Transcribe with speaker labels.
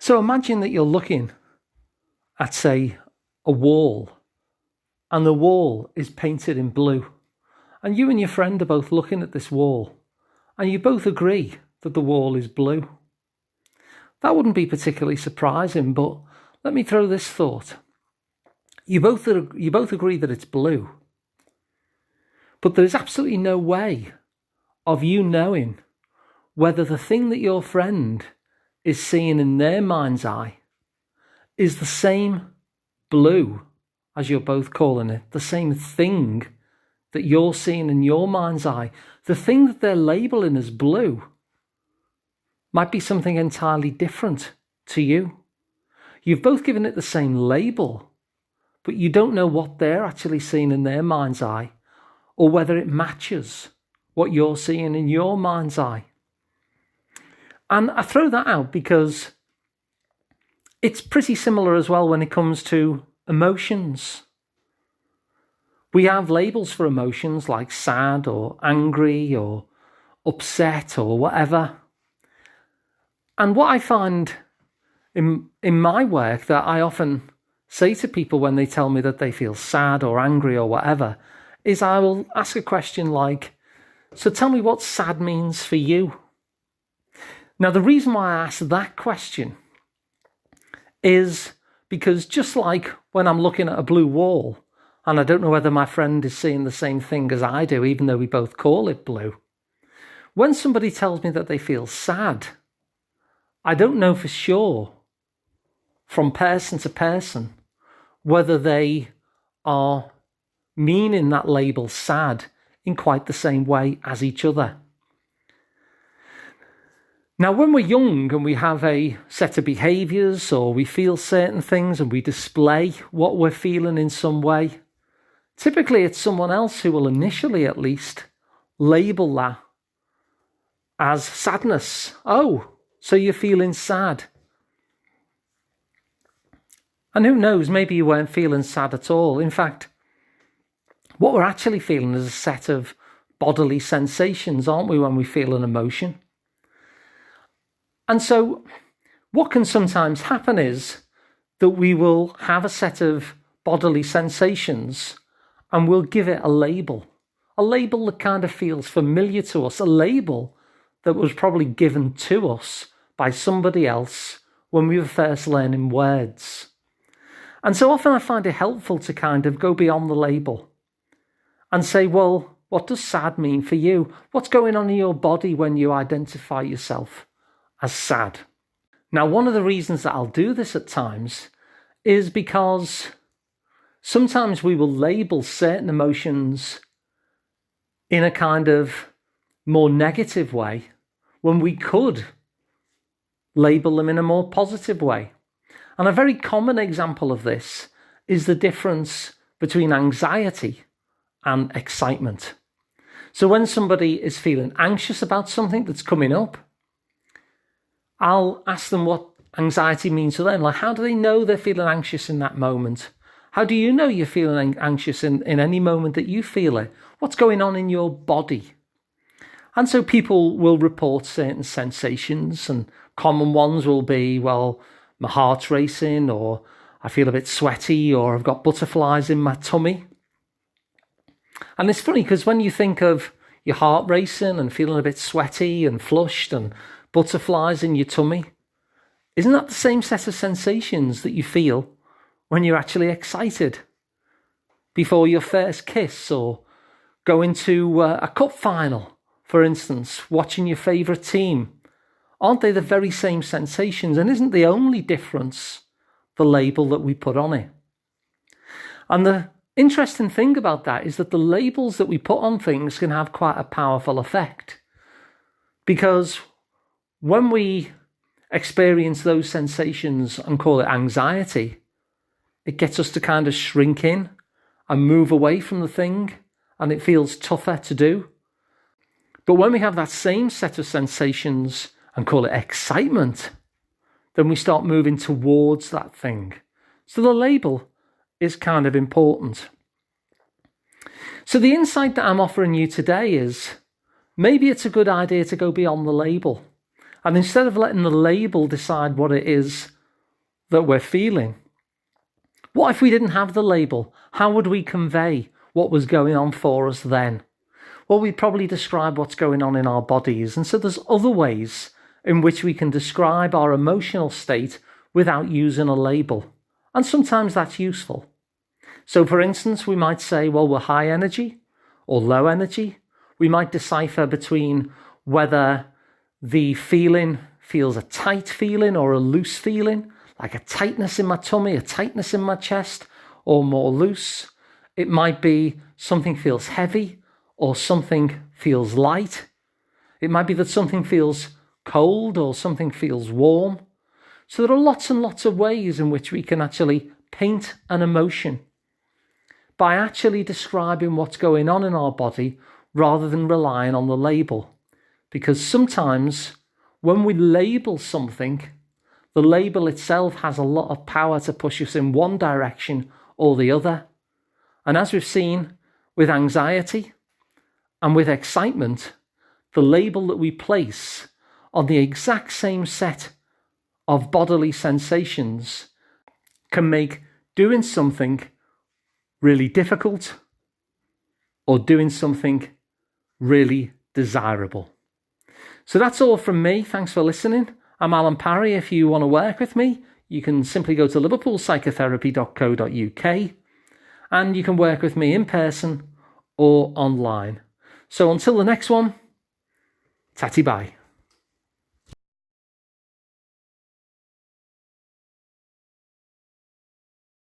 Speaker 1: So imagine that you're looking at, say, a wall, and the wall is painted in blue. And you and your friend are both looking at this wall, and you both agree that the wall is blue. That wouldn't be particularly surprising, but let me throw this thought. You both agree that it's blue, but there's absolutely no way of you knowing whether the thing that your friend is seeing in their mind's eye is the same blue as you're both calling it, the same thing that you're seeing in your mind's eye. The thing that they're labeling as blue might be something entirely different to you. You've both given it the same label, but you don't know what they're actually seeing in their mind's eye, or whether it matches what you're seeing in your mind's eye. And I throw that out because it's pretty similar as well when it comes to emotions. We have labels for emotions like sad or angry or upset or whatever. And what I find in my work that I often say to people when they tell me that they feel sad or angry or whatever is I will ask a question like, so tell me what sad means for you. Now, the reason why I ask that question is because just like when I'm looking at a blue wall and I don't know whether my friend is seeing the same thing as I do, even though we both call it blue, when somebody tells me that they feel sad, I don't know for sure from person to person whether they are meaning that label sad in quite the same way as each other. Now, when we're young and we have a set of behaviours or we feel certain things and we display what we're feeling in some way, typically it's someone else who will initially at least label that as sadness. Oh, so you're feeling sad. And who knows, maybe you weren't feeling sad at all. In fact, what we're actually feeling is a set of bodily sensations, aren't we, when we feel an emotion? And so what can sometimes happen is that we will have a set of bodily sensations and we'll give it a label that kind of feels familiar to us, a label that was probably given to us by somebody else when we were first learning words. And so often I find it helpful to kind of go beyond the label and say, well, what does sad mean for you? What's going on in your body when you identify yourself as sad? Now, one of the reasons that I'll do this at times is because sometimes we will label certain emotions in a kind of more negative way when we could label them in a more positive way. And a very common example of this is the difference between anxiety and excitement. So when somebody is feeling anxious about something that's coming up, I'll ask them what anxiety means to them. Like, how do they know they're feeling anxious in that moment? How do you know you're feeling anxious in any moment that you feel it? What's going on in your body? And so people will report certain sensations, and common ones will be, well, my heart's racing, or I feel a bit sweaty, or I've got butterflies in my tummy. And it's funny because when you think of your heart racing and feeling a bit sweaty and flushed and butterflies in your tummy, isn't that the same set of sensations that you feel when you're actually excited before your first kiss or going to a cup final, for instance, watching your favourite team? Aren't they the very same sensations? And isn't the only difference the label that we put on it? And the interesting thing about that is that the labels that we put on things can have quite a powerful effect, because when we experience those sensations and call it anxiety, it gets us to kind of shrink in and move away from the thing, and it feels tougher to do. But when we have that same set of sensations and call it excitement, then we start moving towards that thing. So the label is kind of important. So the insight that I'm offering you today is maybe it's a good idea to go beyond the label. And instead of letting the label decide what it is that we're feeling. What if we didn't have the label? How would we convey what was going on for us then? Well, we'd probably describe what's going on in our bodies. And so there's other ways in which we can describe our emotional state without using a label. And sometimes that's useful. So for instance, we might say, well, we're high energy or low energy. We might decipher between whether the feeling feels a tight feeling or a loose feeling, like a tightness in my tummy, a tightness in my chest, or more loose. It might be something feels heavy or something feels light. It might be that something feels cold or something feels warm. So there are lots and lots of ways in which we can actually paint an emotion by actually describing what's going on in our body rather than relying on the label. Because sometimes when we label something, the label itself has a lot of power to push us in one direction or the other. And as we've seen with anxiety and with excitement, the label that we place on the exact same set of bodily sensations can make doing something really difficult or doing something really desirable. So that's all from me. Thanks for listening. I'm Alun Parry. If you want to work with me, you can simply go to liverpoolpsychotherapy.co.uk and you can work with me in person or online. So until the next one, tatty bye.